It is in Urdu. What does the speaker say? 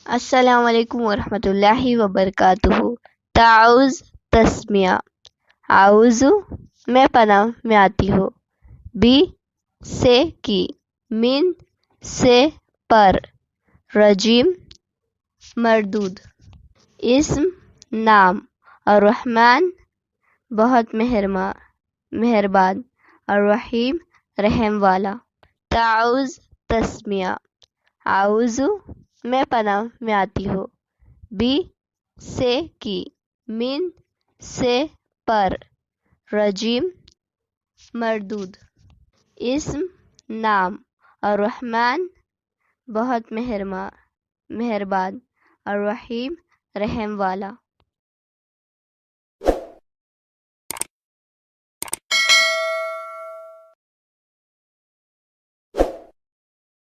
السلام علیکم ورحمۃ اللہ وبرکاتہ۔ تعوذ تسمیہ۔ اعوذ میں پناہ میں آتی ہوں، بی سے کی، من سے پر، رجیم مردود، اسم نام، الرحمن بہت مہربان، الرحیم رحم والا۔ تعوذ تسمیہ۔ اعوذ میں پناہ میں آتی ہوں، بی سے کی، من سے پر، رجیم مردود، اسم نام، الرحمن بہت مہربان، الرحیم رحم والا۔